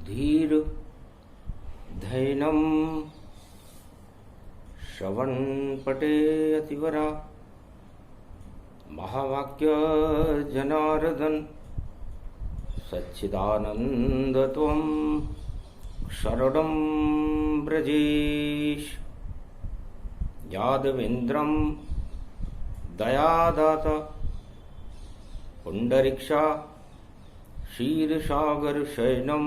धीर धैनम श्रवण पटे अतिवरा महावाक्य जनार्दन सच्चिदानंद त्वं शरणं ब्रजेश यादवेन्द्रं दयादाता पुंडरीक्षा क्षीरसागर शयनम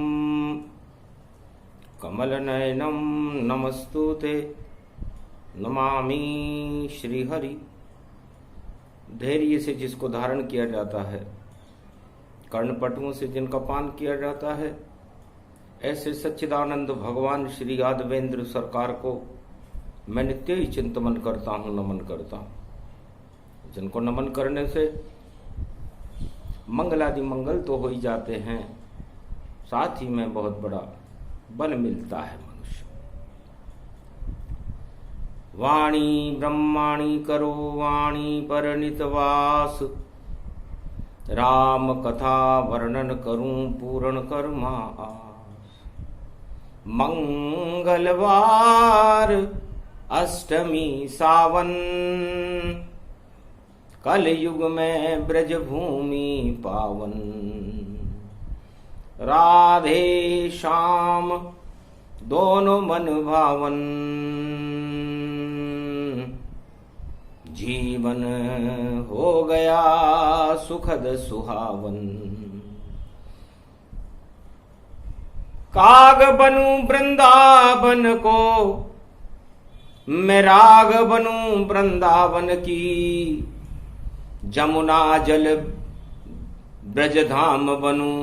कमलनयनम नमस्तुते नमामि श्रीहरि। धैर्य से जिसको धारण किया जाता है, कर्णपटुओं से जिनका पान किया जाता है, ऐसे सच्चिदानंद भगवान श्री यादवेंद्र सरकार को मैं नित्य ही चिंतन करता हूँ, नमन करता हूँ। जिनको नमन करने से मंगलादि मंगल तो हो ही जाते हैं, साथ ही में बहुत बड़ा बल मिलता है मनुष्य। वाणी ब्रह्माणी करो वाणी पर नितवास, राम कथा वर्णन करूं पूर्ण कर्मा आस। मंगलवार अष्टमी सावन, कल युग में ब्रज भूमि पावन। राधे श्याम दोनों मन भावन, जीवन हो गया सुखद सुहावन। काग बनूं वृंदावन को, मैं राग बनूं वृंदावन की। जमुना जल ब्रज धाम बनूं,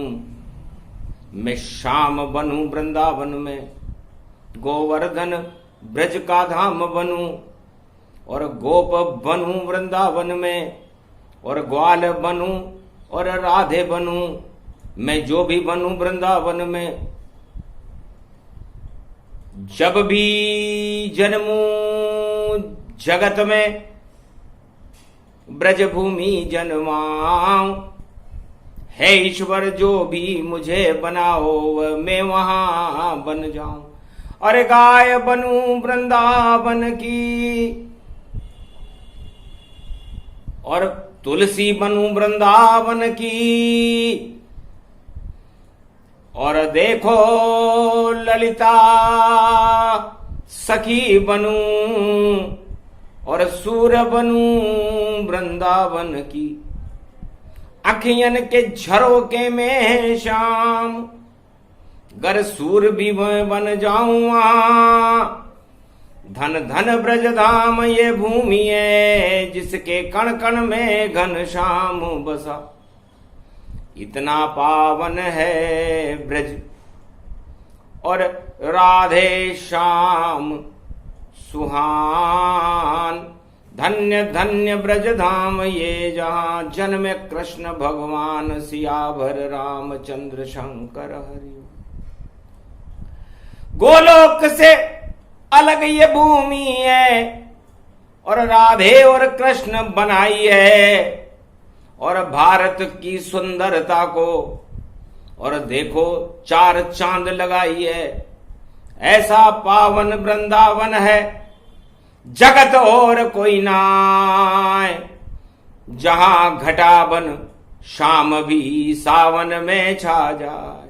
मैं श्याम बनूं वृंदावन में। गोवर्धन ब्रज का धाम बनूं, और गोप बनूं वृंदावन में। और ग्वाल बनूं और राधे बनूं, मैं जो भी बनूं वृंदावन में। जब भी जन्मूं जगत में, ब्रजभूमि जन्माऊं। है ईश्वर जो भी मुझे बनाओ, मैं वहां बन जाऊं। अरे गाय बनूं वृंदावन की, और तुलसी बनूं वृंदावन की। और देखो ललिता सखी बनूं, और सूर बनूं वृंदावन की। अखियन के झरोके में श्याम, गर सूर भी मैं बन जाऊं। धन धन ब्रज धाम ये भूमि है, जिसके कण कण में घन श्याम बसा। इतना पावन है ब्रज और राधे श्याम सुहान। धन्य धन्य ब्रज धाम ये, जहां जन्मे कृष्ण भगवान। सियावर रामचंद्र शंकर हरि। गोलोक से अलग ये भूमि है, और राधे और कृष्ण बनाई है। और भारत की सुंदरता को, और देखो चार चांद लगाई है। ऐसा पावन वृंदावन है, जगत और कोई नाय। जहां घटाबन शाम भी सावन में छा जाए।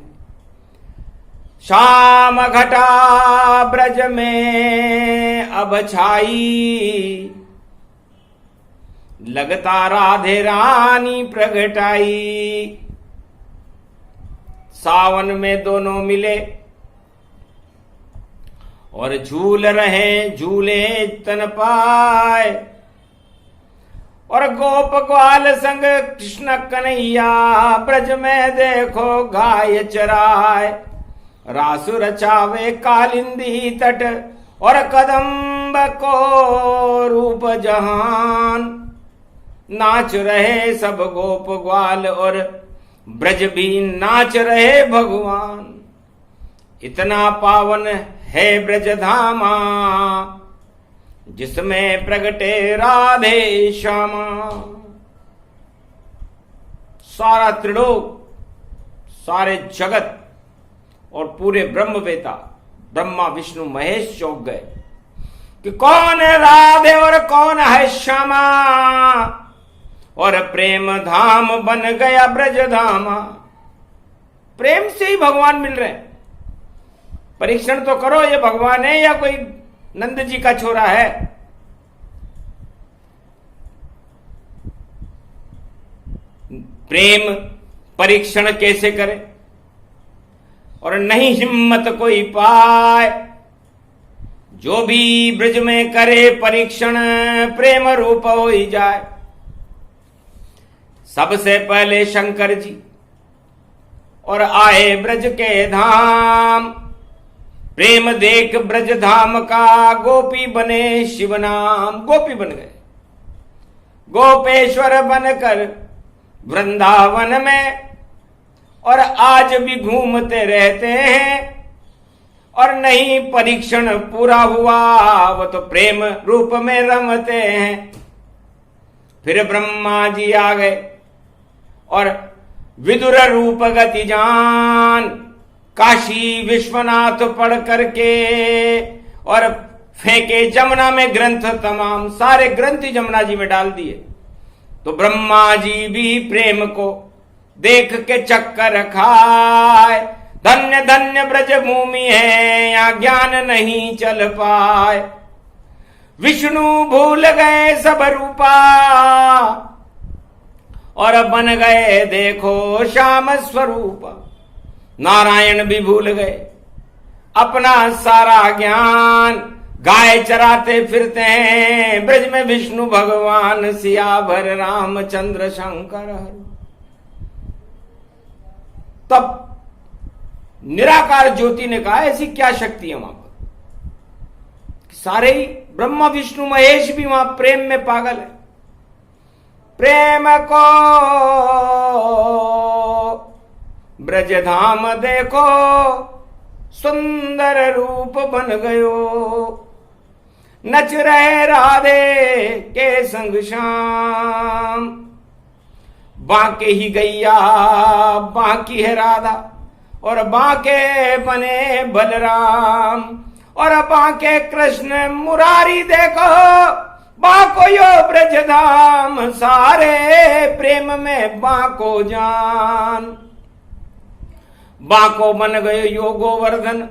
शाम घटा ब्रज में अब छाई, लगता राधे रानी प्रगटाई। सावन में दोनों मिले, और झूल रहे झूले तन पाए। और गोप ग्वाल संग कृष्ण कन्हैया, ब्रज में देखो गाय चराए। रास रचावे कालिंदी तट, और कदम्ब को रूप जहान। नाच रहे सब गोप ग्वाल, और ब्रज भी नाच रहे भगवान। इतना पावन है ब्रज धामा, जिसमें प्रगटे राधे श्यामा। सारा त्रिलोक, सारे जगत और पूरे ब्रह्मवेता ब्रह्मा विष्णु महेश चौंक गए कि कौन है राधे और कौन है श्यामा, और प्रेम धाम बन गया ब्रज धामा। प्रेम से ही भगवान मिल रहे हैं। परीक्षण तो करो ये भगवान है या कोई नंद जी का छोरा है। प्रेम परीक्षण कैसे करे, और नहीं हिम्मत कोई पाए, जो भी ब्रज में करे परीक्षण प्रेम रूप हो ही जाए। सबसे पहले शंकर जी और आए ब्रज के धाम, प्रेम देख ब्रज धाम का गोपी बने शिव नाम। गोपी बन गए, गोपेश्वर बनकर वृंदावन में, और आज भी घूमते रहते हैं। और नहीं परीक्षण पूरा हुआ वो तो प्रेम रूप में रमते हैं। फिर ब्रह्मा जी आ गए और विदुर रूप गति जान, काशी विश्वनाथ पढ़ करके और फेंके जमुना में ग्रंथ तमाम, सारे ग्रंथ जमुना जी में डाल दिए। तो ब्रह्मा जी भी प्रेम को देख के चक्कर खाए, धन्य धन्य ब्रज भूमि है यहाँ ज्ञान नहीं चल पाए। विष्णु भूल गए सब रूपा और बन गए देखो श्याम स्वरूप। नारायण भी भूल गए अपना सारा ज्ञान, गाय चराते फिरते हैं ब्रज में विष्णु भगवान, सियावर रामचंद्र शंकर। तब निराकार ज्योति ने कहा ऐसी क्या शक्ति है वहां पर, सारे ही ब्रह्मा विष्णु महेश भी वहां प्रेम में पागल है। प्रेम को ब्रज धाम देखो सुंदर रूप बन गयो, नच रहे राधे के संग श्याम। बांके ही गैया बांकी है राधा, और बांके बने बलराम, और बांके कृष्ण मुरारी देखो, बांको यो ब्रज धाम, सारे प्रेम में बांको जान। बांको बन गए यो गोवर्धन,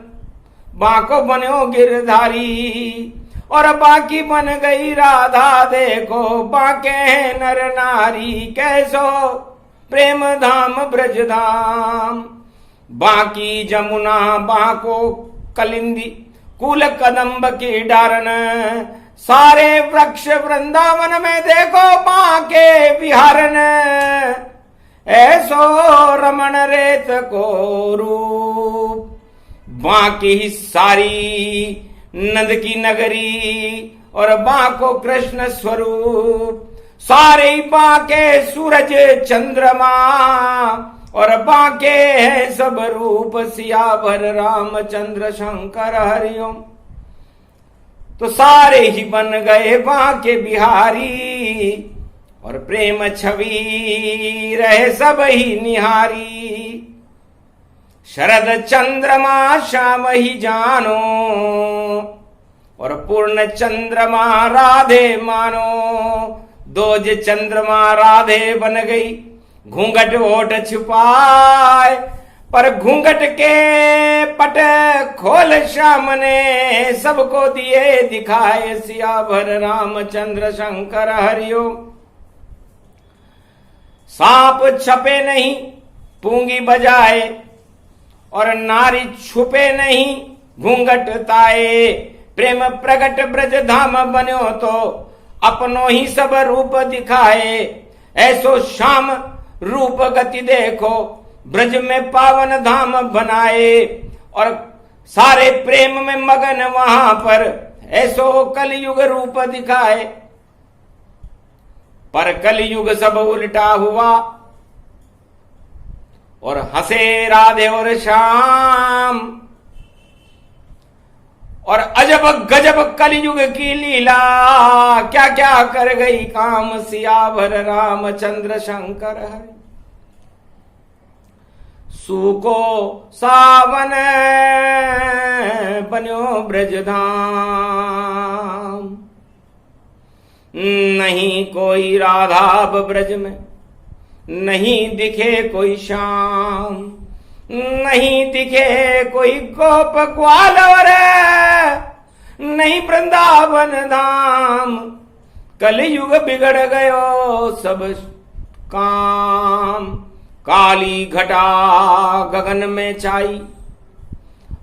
बांको बनो गिरधारी, और बाकी बन गई राधा देखो, बांके नर नारी, कैसो प्रेम धाम ब्रज धाम। बाकी जमुना बांको कलिंदी, कुल कदम्ब की डारन, सारे वृक्ष वृंदावन में देखो बांके विहारन। ऐसो रमण रेत को रूप, बांकी ही सारी नंद की नगरी, और बांको कृष्ण स्वरूप। सारे बांके सूरज चंद्रमा, और बांके है सब रूप, सियावर रामचंद्र शंकर हरिओम। तो सारे ही बन गए बांके बिहारी, और प्रेम छवि रहे सब ही निहारी। शरद चंद्रमा श्याम ही जानो, और पूर्ण चंद्रमा राधे मानो। दोज चंद्रमा राधे बन गई, घूंघट ओट छुपाए, पर घूंघट के पट खोल श्याम ने सबको दिए दिखाए, सियावर रामचंद्र शंकर हरिओम। सांप छपे नहीं पूंगी बजाए, और नारी छुपे नहीं घूंघट ताए। प्रेम प्रगट ब्रज धाम बन्यो तो अपनो ही सब रूप दिखाए। ऐसो श्याम रूप गति देखो ब्रज में पावन धाम बनाए, और सारे प्रेम में मगन वहां पर ऐसो कलयुग रूप दिखाए। पर कलयुग सब उल्टा हुआ, और हंसे राधे और श्याम। और अजब गजब कलयुग की लीला, क्या क्या कर गई काम, सियावर रामचंद्र शंकर हरि। सूको सावन बन्यो ब्रजधाम। नहीं कोई राधा अब ब्रज में, नहीं दिखे कोई श्याम, नहीं दिखे कोई गोप ग्वाल और नहीं वृंदावन धाम। कलयुग बिगड़ गयो सब काम। काली घटा गगन में छाई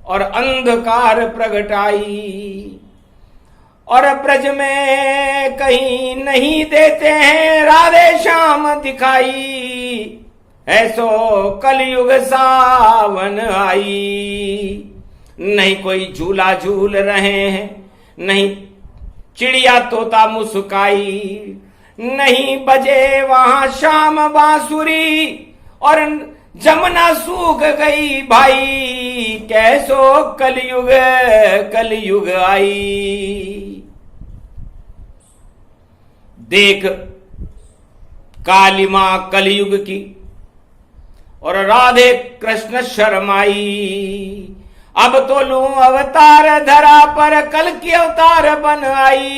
और अंधकार प्रगटाई, और ब्रज में कहीं नहीं देते हैं राधे श्याम दिखाई। ऐसो कलयुग सावन आई। नहीं कोई झूला झूल रहे हैं, नहीं चिड़िया तोता मुस्काई, नहीं बजे वहां शाम बांसुरी, और जमुना सूख गई भाई। कैसो कलयुग कलयुग आई। देख काली मां कलयुग की और राधे कृष्ण शर्माई। अब तो लूं अवतार धरा पर कल की अवतार बन आई।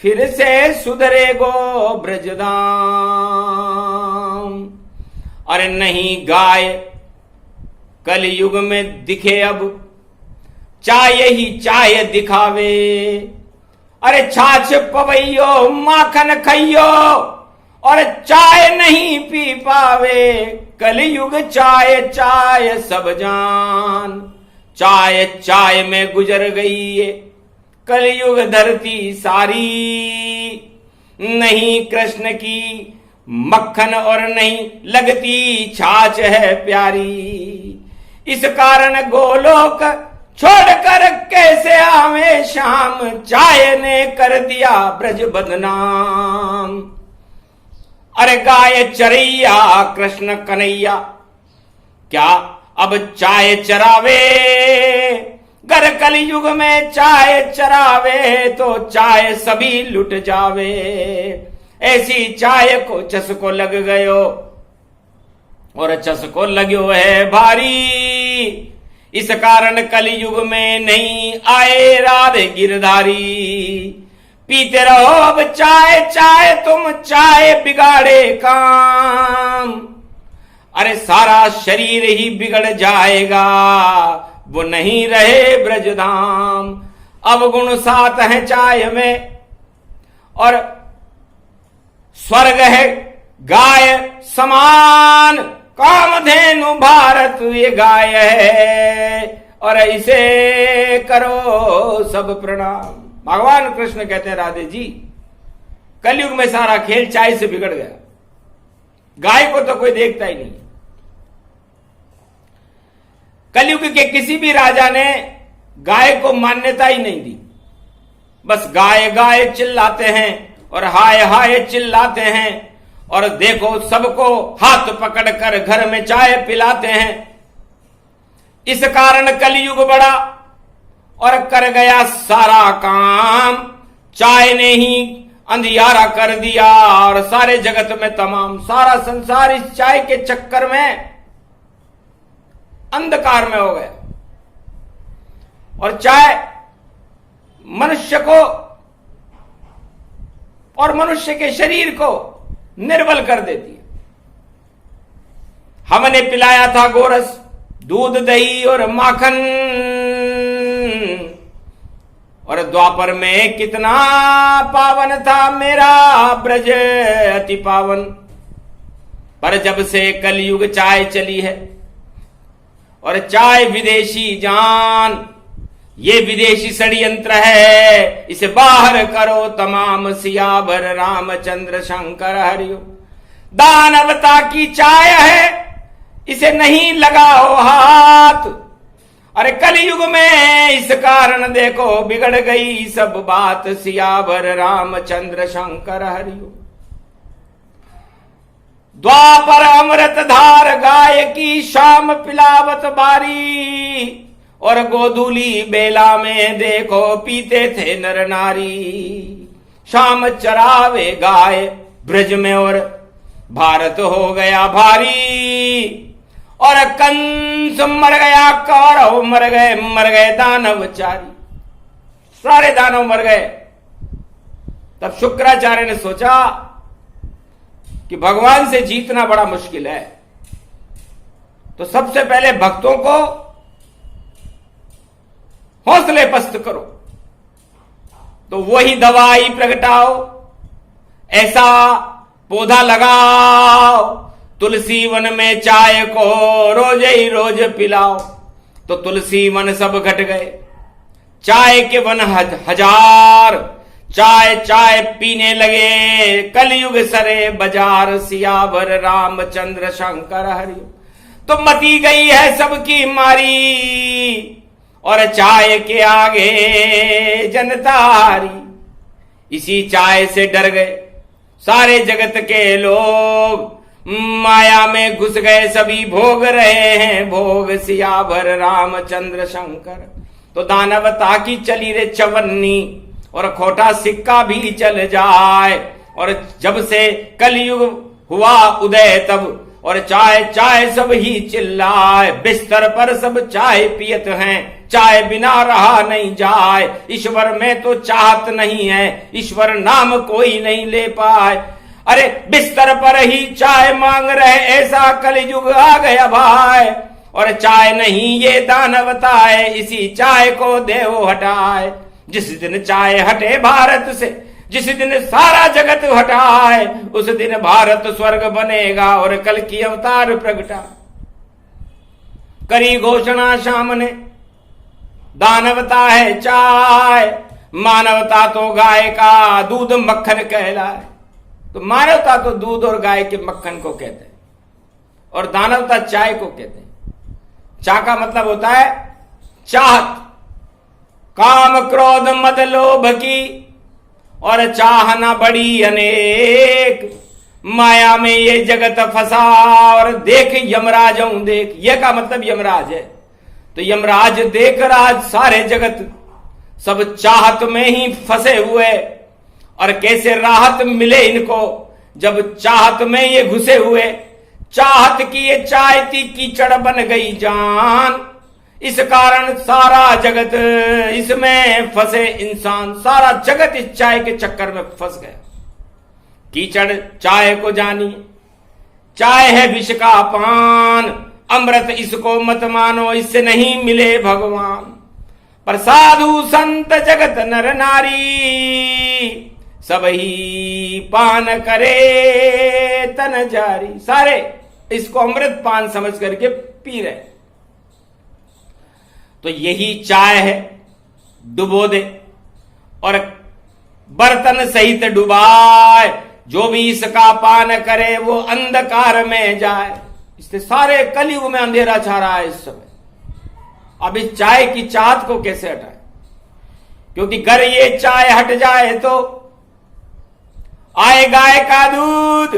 फिर से सुधरे गो ब्रजधाम। अरे नहीं गाय कलयुग में दिखे अब, चाय ही चाय दिखावे। अरे छाछ पवैयो माखन खइयो और चाय नहीं पी पावे। कलयुग चाय चाय सब जान, चाय चाय में गुजर गई ये कलयुग धरती सारी। नहीं कृष्ण की मक्खन और नहीं लगती छाछ है प्यारी। इस कारण गोलोक छोड़कर कैसे आवे शाम। चाय ने कर दिया ब्रज बदनाम। अरे गाय चरैया कृष्ण कन्हैया क्या अब चाय चरावे। गर कलयुग में चाय चरावे तो चाय सभी लुट जावे। ऐसी चाय को चस्को लग गयो और चस्को लगो है भारी। इस कारण कलयुग में नहीं आए राधे गिरधारी। पीते रहो अब चाय चाय तुम, चाय बिगाड़े काम। अरे सारा शरीर ही बिगड़ जाएगा, वो नहीं रहे ब्रजधाम। अब गुण 7 है चाय में और स्वर्ग है गाय समान। कामधेनु भारत ये गाय है और इसे करो सब प्रणाम। भगवान कृष्ण कहते हैं राधे जी कलयुग में सारा खेल चाय से बिगड़ गया। गाय को तो कोई देखता ही नहीं। कलयुग के किसी भी राजा ने गाय को मान्यता ही नहीं दी। बस गाय गाय चिल्लाते हैं और हाय हाय चिल्लाते हैं और देखो सबको हाथ पकड़कर घर में चाय पिलाते हैं। इस कारण कलयुग बढ़ा और कर गया सारा काम। चाय ने ही अंधियारा कर दिया और सारे जगत में तमाम सारा संसार इस चाय के चक्कर में अंधकार में हो गया। और चाय मनुष्य को और मनुष्य के शरीर को निर्बल कर देती है। हमने पिलाया था गोरस, दूध, दही और माखन, और द्वापर में कितना पावन था मेरा ब्रज अति पावन। पर जब से कलयुग चाय चली है और चाय विदेशी जान, ये विदेशी षड्यंत्र है, इसे बाहर करो तमाम। सियावर रामचंद्र शंकर हरिओ। दानवता की चाय है, इसे नहीं लगाओ हाथ। अरे कलयुग में इस कारण देखो बिगड़ गई सब बात। सियावर रामचंद्र शंकर हरिओ। द्वापर अमृत धार गाय की शाम पिलावत बारी, और गोधूली बेला में देखो पीते थे नर नारी। शाम चरावे गाय ब्रज में और भारत हो गया भारी, और कंस मर गया, कौरव मर गए दानवचारी, सारे दानव मर गए। तब शुक्राचार्य ने सोचा कि भगवान से जीतना बड़ा मुश्किल है, तो सबसे पहले भक्तों को हौसले पस्त करो, तो वही दवाई प्रगटाओ, ऐसा पौधा लगाओ, तुलसी वन में चाय को रोज ही रोज पिलाओ। तो तुलसी वन सब घट गए, चाय के वन हजार, चाय चाय पीने लगे, कलयुग सरे बाजार, सियावर रामचंद्र शंकर हरि। तो मती गई है सबकी मारी, और चाय के आगे जनता हारी। इसी चाय से डर गए सारे जगत के लोग, माया में घुस गए सभी, भोग रहे हैं भोग, सियावर रामचंद्र शंकर। तो दानवता की चली रे चवन्नी, और खोटा सिक्का भी चल जाए। और जब से कलयुग हुआ उदय तब, और चाय चाय सब ही चिल्लाए, बिस्तर पर सब चाय पियत हैं, चाय बिना रहा नहीं जाए। ईश्वर में तो चाहत नहीं है, ईश्वर नाम कोई नहीं ले पाए। अरे बिस्तर पर ही चाय मांग रहे, ऐसा कलयुग आ गया भाई। और चाय नहीं ये दानवता है, इसी चाय को देव हटाए। जिस दिन चाय हटे भारत से, जिस दिन सारा जगत हटाए, उस दिन भारत स्वर्ग बनेगा और कल की अवतार प्रगटा। करी घोषणा शाम ने, दानवता है चाय, मानवता तो गाय का दूध मक्खन कहलाए। तो मानवता तो दूध और गाय के मक्खन को कहते हैं, और दानवता चाय को कहते हैं। चा का मतलब होता है चाहत, काम क्रोध मद लोभ की, और चाहना बड़ी अनेक, माया में ये जगत फंसा, और देख यमराजों देख, ये का मतलब यमराज है। तो यमराज देख राज सारे जगत सब चाहत में ही फंसे हुए, और कैसे राहत मिले इनको जब चाहत में ये घुसे हुए। चाहत की ये चाय थी कीचड़ बन गई जान, इस कारण सारा जगत इसमें फंसे इंसान, सारा जगत इस चाय के चक्कर में फंस गया। कीचड़ चाय को जानिए, चाय है विष का पान, अमृत इसको मत मानो, इससे नहीं मिले भगवान। पर साधु संत जगत नर नारी, सब ही पान करे तन जारी। सारे इसको अमृत पान समझ करके पी रहे। तो यही चाय है, डुबो दे और बर्तन सहित डुबाए, जो भी इसका पान करे वो अंधकार में जाए। इससे सारे कलयुग में अंधेरा छा रहा है इस समय। अब इस चाय की चाहत को कैसे हटाए, क्योंकि अगर ये चाय हट जाए तो आए गाय का दूध,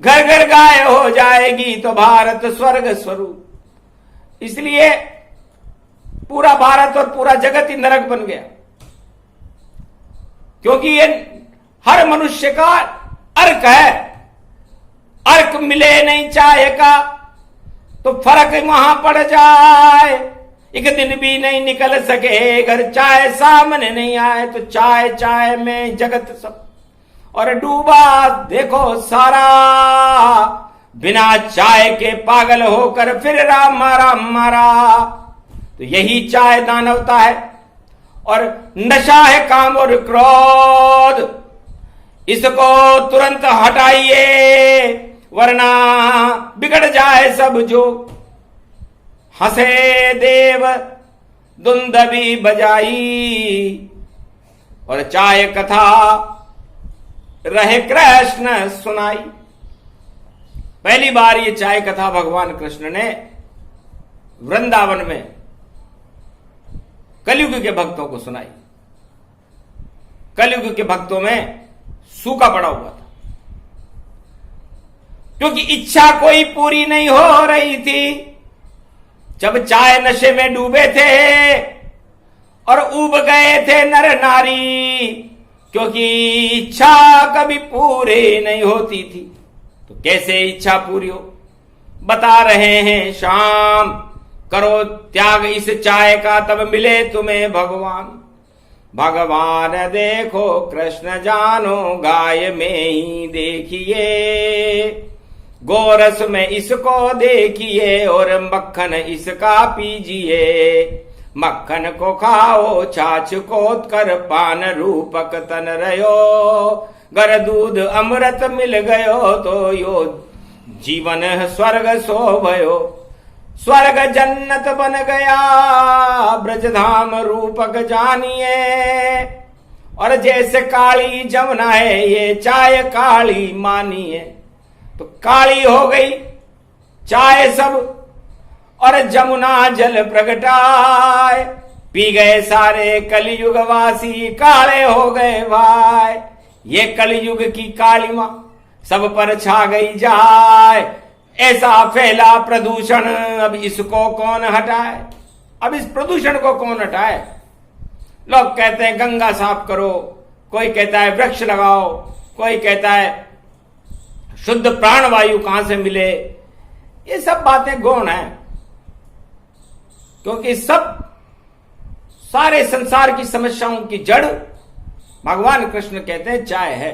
घर घर गाय हो जाएगी, तो भारत स्वर्ग स्वरूप। इसलिए पूरा भारत और पूरा जगत ही नरक बन गया, क्योंकि ये हर मनुष्य का अर्क है। अर्क मिले नहीं चाय का तो फर्क वहां पड़ जाए, एक दिन भी नहीं निकल सके अगर चाय सामने नहीं आए। तो चाय चाय में जगत सब और डूबा देखो सारा, बिना चाय के पागल होकर फिर राम मारा। तो यही चाय दानवता है, और नशा है काम और क्रोध। इसको तुरंत हटाइए, वरना बिगड़ जाए सब जो। हंसे देव दुंदभी बजाई, और चाय कथा रहे कृष्ण सुनाई। पहली बार ये चाय कथा भगवान कृष्ण ने वृंदावन में कलयुग के भक्तों को सुनाई। कलयुग के भक्तों में सूखा पड़ा हुआ था, क्योंकि इच्छा कोई पूरी नहीं हो रही थी। जब चाय नशे में डूबे थे और उब गए थे नर नारी, क्योंकि इच्छा कभी पूरी नहीं होती थी। तो कैसे इच्छा पूरी हो? बता रहे हैं शाम, करो त्याग इस चाय का तब मिले तुम्हें भगवान। भगवान देखो कृष्ण जानो गाय में ही देखिए, गोरस में इसको देखिए और मक्खन इसका पीजिए। मक्खन को खाओ छाछ कोत कर पान रूपक तन रहो, गर दूध अमृत मिल गयो तो यो जीवन स्वर्ग सो भयो। स्वर्ग जन्नत बन गया ब्रजधाम रूपक जानिए, और जैसे काली जमुना है ये चाय काली मानिए। तो काली हो गई चाय सब और जमुना जल प्रगटाए, पी गए सारे कलयुग वासी काले हो गए भाई। ये कलयुग की कालिमा सब पर छा गई जाए, ऐसा फैला प्रदूषण अब इसको कौन हटाए। अब इस प्रदूषण को कौन हटाए। लोग कहते हैं गंगा साफ करो, कोई कहता है वृक्ष लगाओ, कोई कहता है शुद्ध प्राणवायु कहां से मिले। ये सब बातें गौण हैं, क्योंकि सब सारे संसार की समस्याओं की जड़ भगवान कृष्ण कहते हैं चाय है।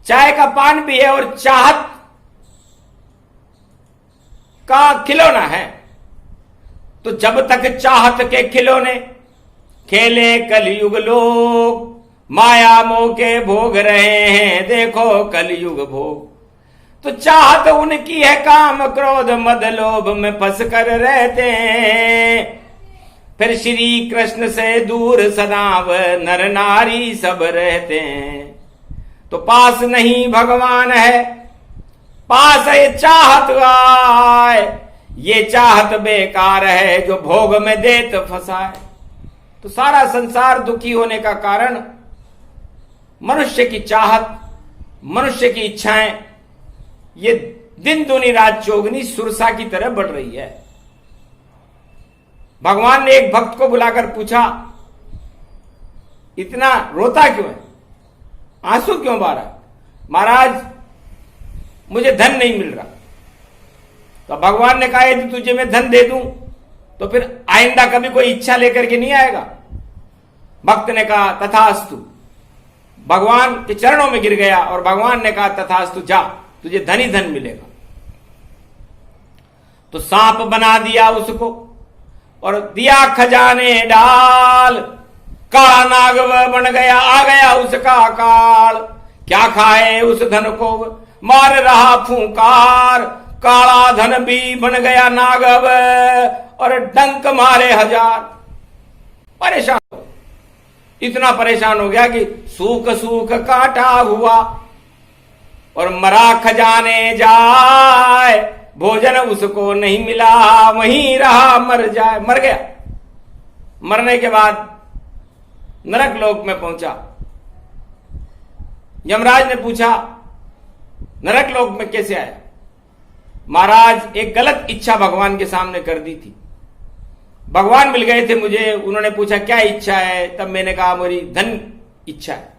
चाय का पान भी है और चाहत का खिलौना है। तो जब तक चाहत के खिलौने खेले कलयुग लोग, माया मोह के भोग रहे हैं देखो कलयुग भोग। तो चाहत उनकी है काम क्रोध मद लोभ में फंस कर रहते हैं, फिर श्री कृष्ण से दूर सदाव नर नारी सब रहते हैं। तो पास नहीं भगवान है, पास है चाहत आए। ये चाहत बेकार है जो भोग में देत फंसाए। तो सारा संसार दुखी होने का कारण मनुष्य की चाहत, मनुष्य की इच्छाएं, ये दिन दुनी रात चौगनी सुरसा की तरह बढ़ रही है। भगवान ने एक भक्त को बुलाकर पूछा, इतना रोता क्यों है, आंसू क्यों बहा रहा है? महाराज मुझे धन नहीं मिल रहा। तो भगवान ने कहा यदि तुझे मैं धन दे दूं तो फिर आइंदा कभी कोई इच्छा लेकर के नहीं आएगा। भक्त ने कहा तथास्तु, भगवान के चरणों में गिर गया और भगवान ने कहा तथास्तु, जा तुझे धन ही धन मिलेगा। तो सांप बना दिया उसको और दिया खजाने डाल, काला नाग बन गया, आ गया उसका काल। क्या खाए उस धन को मार रहा फूंकार, काला धन भी बन गया नागव और डंक मारे हजार। परेशान हो, इतना परेशान हो गया कि सूख सूख काटा हुआ और मरा खजाने जाए, भोजन उसको नहीं मिला वहीं रहा मर जाए। मर गया, मरने के बाद नरक लोक में पहुंचा। यमराज ने पूछा नरक लोक में कैसे आया? महाराज एक गलत इच्छा भगवान के सामने कर दी थी। भगवान मिल गए थे मुझे, उन्होंने पूछा क्या इच्छा है, तब मैंने कहा मेरी धन इच्छा है।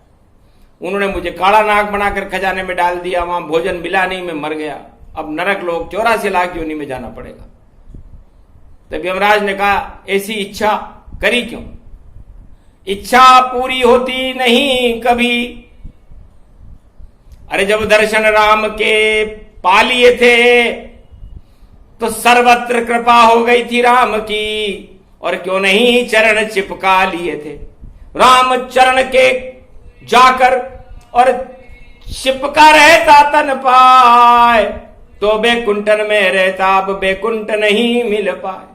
उन्होंने मुझे काला नाग बनाकर खजाने में डाल दिया, वहां भोजन मिला नहीं, मैं मर गया। अब नरक लोक 84 लाख योनि में जाना पड़ेगा। तब यमराज ने कहा ऐसी इच्छा करी क्यों? इच्छा पूरी होती नहीं कभी। अरे जब दर्शन राम के पा लिए थे तो सर्वत्र कृपा हो गई थी राम की, और क्यों नहीं चरण चिपका लिए थे। राम चरण के जाकर और चिपका रहता तन पाए तो बैकुंठन में रहता, अब बैकुंठ नहीं मिल पाए।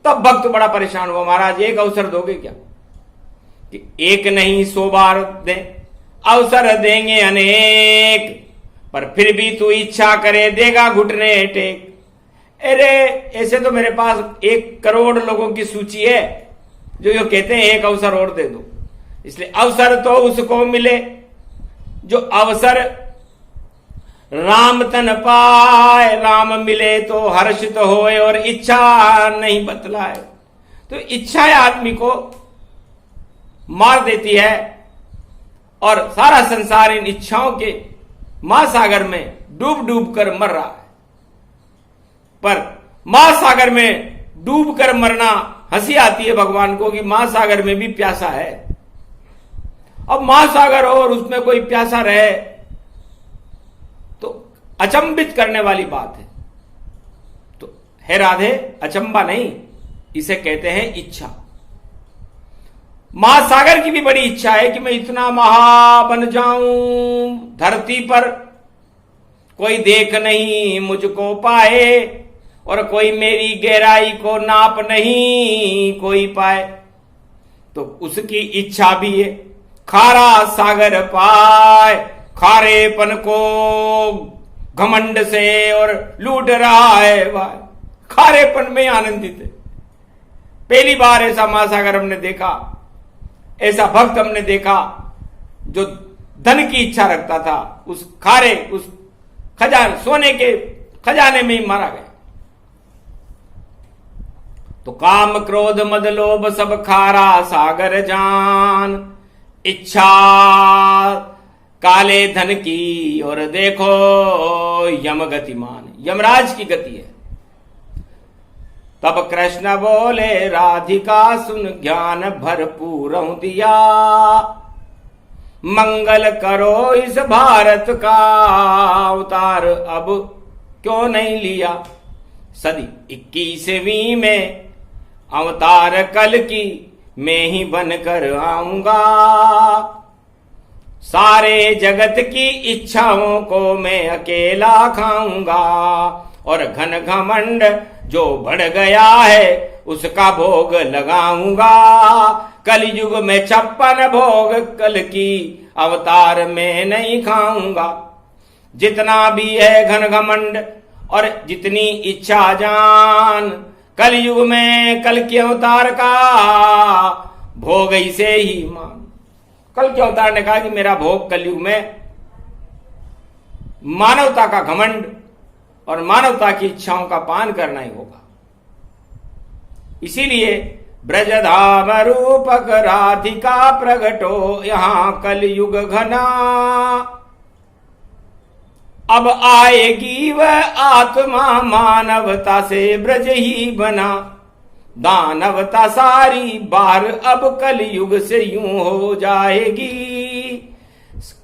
तब भक्त बड़ा परेशान हुआ, महाराज एक अवसर दोगे क्या? कि एक नहीं 100 बार दे, अवसर देंगे अनेक, पर फिर भी तू इच्छा करे देगा घुटने टेक। अरे ऐसे तो मेरे पास 1 करोड़ लोगों की सूची है जो ये कहते हैं एक अवसर और दे दो। इसलिए अवसर तो उसको मिले जो अवसर राम तन पाए। राम मिले तो हर्षित होए और इच्छा नहीं बतलाए। तो इच्छाएं आदमी को मार देती है और सारा संसार इन इच्छाओं के महासागर में डूब डूब कर मर रहा है। पर महासागर में डूब कर मरना हंसी आती है भगवान को कि महासागर में भी प्यासा है। अब महासागर हो और उसमें कोई प्यासा रहे तो अचंभित करने वाली बात है। तो हे राधे, अचंबा नहीं, इसे कहते हैं इच्छा। महासागर की भी बड़ी इच्छा है कि मैं इतना महा बन जाऊं, धरती पर कोई देख नहीं मुझको पाए और कोई मेरी गहराई को नाप नहीं कोई पाए। तो उसकी इच्छा भी है खारा सागर पाए, खारेपन को घमंड से और लूट रहा है भाई, खारेपन में आनंदित है। पहली बार ऐसा महासागर हमने देखा, ऐसा भक्त हमने देखा जो धन की इच्छा रखता था, उस खारे, उस खजाने, सोने के खजाने में ही मारा गया। तो काम क्रोध मद लोभ सब खारा सागर जान, इच्छा काले धन की और देखो यम गतिमान, यमराज की गति है। तब कृष्ण बोले राधिका सुन ज्ञान भरपूर दिया, मंगल करो इस भारत का अवतार अब क्यों नहीं लिया। सदी 21वीं में अवतार कल की मैं ही बनकर आऊंगा, सारे जगत की इच्छाओं को मैं अकेला खाऊंगा और घन घमंड जो बढ़ गया है उसका भोग लगाऊंगा। कलयुग में 56 भोग कल की अवतार में नहीं खाऊंगा। जितना भी है घन घमंड और जितनी इच्छा जान, कलयुग में कल के अवतार का भोग इसे ही मान। कल के अवतार ने कहा कि मेरा भोग कलयुग में मानवता का घमंड और मानवता की इच्छाओं का पान करना ही होगा। इसीलिए ब्रजधाम रूपक राधिका प्रगटो यहां कलयुग घना, अब आएगी वह आत्मा मानवता से ब्रज ही बना। दानवता सारी बार अब कलयुग से यूं हो जाएगी,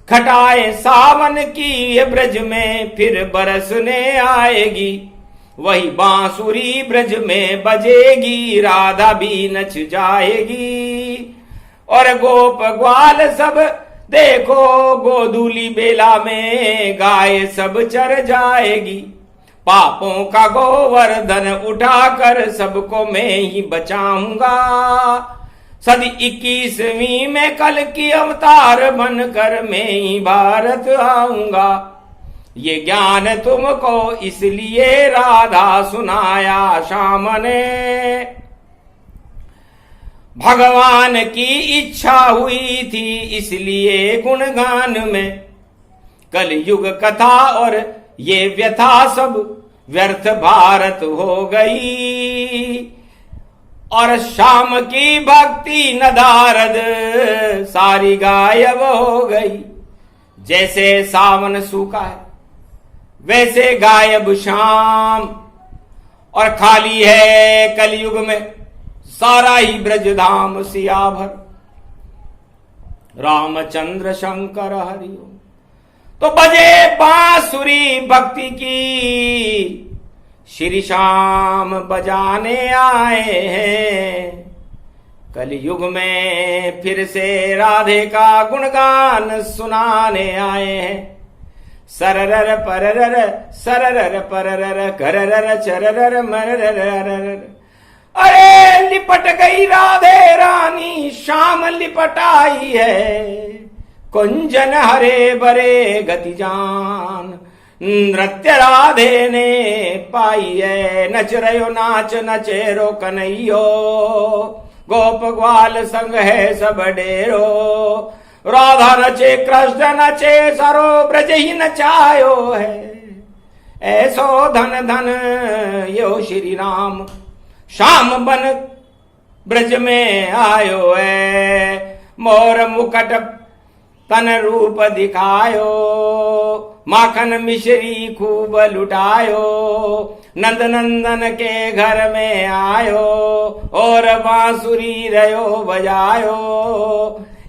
घटाए सावन की ये ब्रज में फिर बरसने आएगी। वही बांसुरी ब्रज में बजेगी, राधा भी नच जाएगी और गोप ग्वाल सब देखो गोधूली बेला में गाय सब चर जाएगी। पापों का गोवर्धन उठाकर सबको मैं ही बचाऊंगा, सदी 21वीं में कल की अवतार बनकर मैं ही भारत आऊंगा। ये ज्ञान तुमको इसलिए राधा सुनाया श्याम ने, भगवान की इच्छा हुई थी इसलिए गुणगान में। कलयुग कथा और ये व्यथा सब व्यर्थ भारत हो गई और शाम की भक्ति नदारद सारी गायब हो गई। जैसे सावन सूखा है वैसे गायब शाम और खाली है कलयुग में सारा ही ब्रजधाम सियाभर। रामचंद्र शंकर हरिओम। तो बजे बांसुरी भक्ति की, श्री श्याम बजाने आए हैं। कलयुग में फिर से राधे का गुणगान सुनाने आए हैं। सररर पररर सररर पररर कररर चररर मररर। अरे लिपट गई राधे रानी श्याम लिपट आई है, कुंजन हरे भरे गति जान नृत्य राधे ने पाई है। नच रयो नाच नचे रो कन्हैयो, गोप ग्वाल संग है सब डेरो। राधा नचे कृष्ण नचे सरो ब्रज ही नचायो है। ऐसो धन धन यो श्री राम श्याम बन ब्रज में आयो है। मोर मुकट तन रूप दिखायो, माखन मिश्री खूब लुटायो, नंद नंदन के घर में आयो, और बांसुरी रयो बजायो,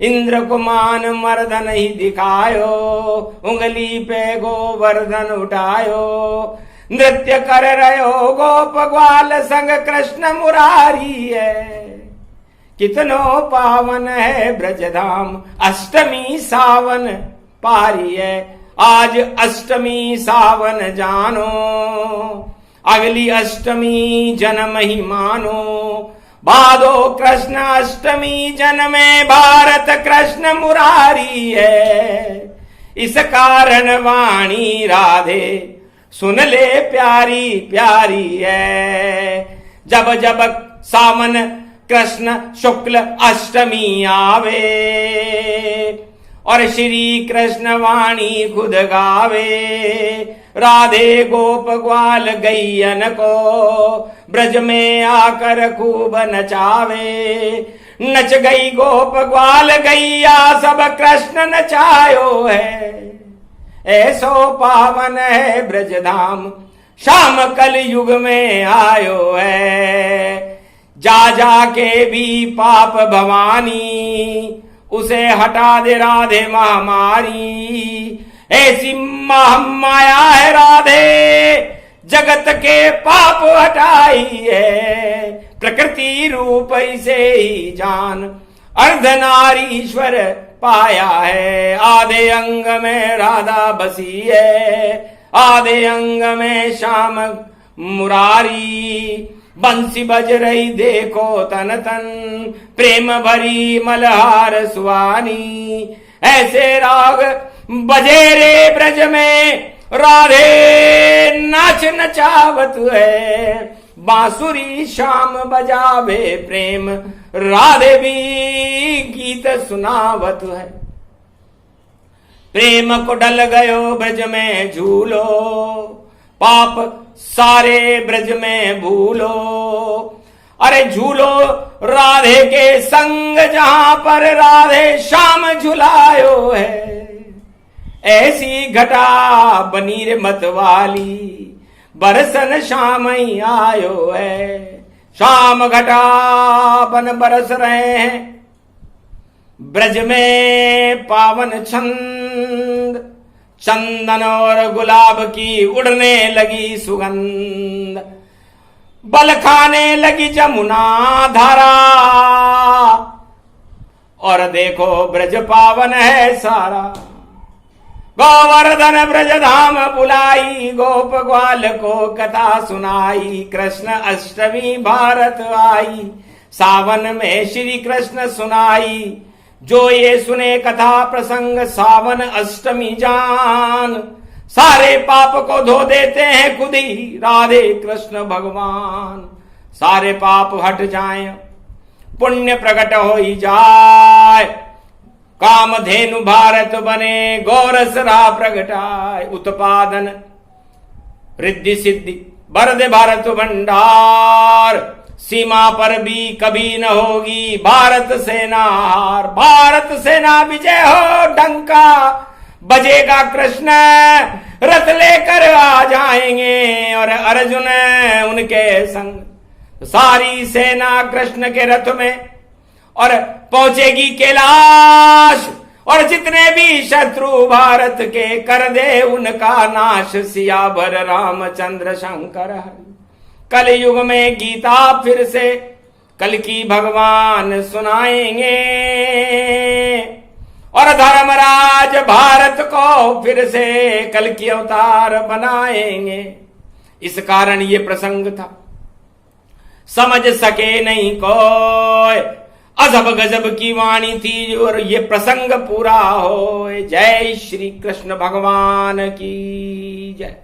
इंद्र को मान मर्दन ही दिखायो, उंगली पे गोवर्धन उठायो, नृत्य कर रयो गोप ग्वाल संग कृष्ण मुरारी है। कितनो पावन है ब्रजधाम, अष्टमी सावन पारी है। आज अष्टमी सावन जानो, अगली अष्टमी जन्म ही मानो, भादो कृष्ण अष्टमी जन्मे भारत कृष्ण मुरारी है। इस कारण वाणी राधे सुन ले प्यारी प्यारी है। जब जब सावन कृष्ण शुक्ल अष्टमी आवे, और श्री कृष्ण वाणी खुद गावे, राधे गोप ग्वाल गैयन को ब्रज में आकर खूब नचावे। नच गई गोप ग्वाल गैया, सब कृष्ण नचायो है। ऐसो पावन है ब्रजधाम, शाम कल युग में आयो है। जा जा के भी पाप भवानी, उसे हटा दे राधे महामारी। ऐसी महामाया है राधे, जगत के पाप हटाई है। प्रकृति रूप इसे ही जान, अर्धनारीश्वर पाया है। आधे अंग में राधा बसी है, आधे अंग में श्याम मुरारी। बंसी बज रही देखो तन तन, प्रेम भरी मलहार सुवानी। ऐसे राग बजे रे ब्रज में, राधे नाच नचावत है। बांसुरी श्याम बजावे प्रेम, राधे भी गीत सुनावत है। प्रेम को डल गयो ब्रज में झूलो, पाप सारे ब्रज में भूलो। अरे झूलो राधे के संग, जहां पर राधे श्याम झुलायो है। ऐसी घटा बनी रे मत वाली, बरसन श्याम ही आयो है। श्याम घटा बन बरस रहे हैं ब्रज में पावन छंद। चंदन और गुलाब की उड़ने लगी सुगंध, बल खाने लगी जमुना धारा। और देखो ब्रज पावन है सारा, गोवर्धन ब्रज धाम बुलाई। गोप ग्वाल को कथा सुनाई, कृष्ण अष्टमी भारत आई। सावन में श्री कृष्ण सुनाई, जो ये सुने कथा प्रसंग सावन अष्टमी जान। सारे पाप को धो देते हैं खुद ही राधे कृष्ण भगवान। सारे पाप हट जाएं, पुण्य प्रकट हो ही जाए। कामधेनु भारत बने, गौरस राह प्रगटाए। उत्पादन रिद्धि सिद्धि वरदे भारत भंडार, सीमा पर भी कभी न होगी भारत सेना हार। भारत सेना विजय हो, डंका बजेगा कृष्ण, रथ लेकर आ जाएंगे और अर्जुन उनके संग। सारी सेना कृष्ण के रथ में और पहुंचेगी कैलाश, और जितने भी शत्रु भारत के कर दे उनका नाश। सियावर रामचंद्र शंकर हरि। कल युग में गीता फिर से कल की भगवान सुनाएंगे, और धर्मराज भारत को फिर से कल की अवतार बनाएंगे। इस कारण ये प्रसंग था, समझ सके नहीं कोई। अजब गजब की वाणी थी और ये प्रसंग पूरा हो। जय श्री कृष्ण भगवान की जय।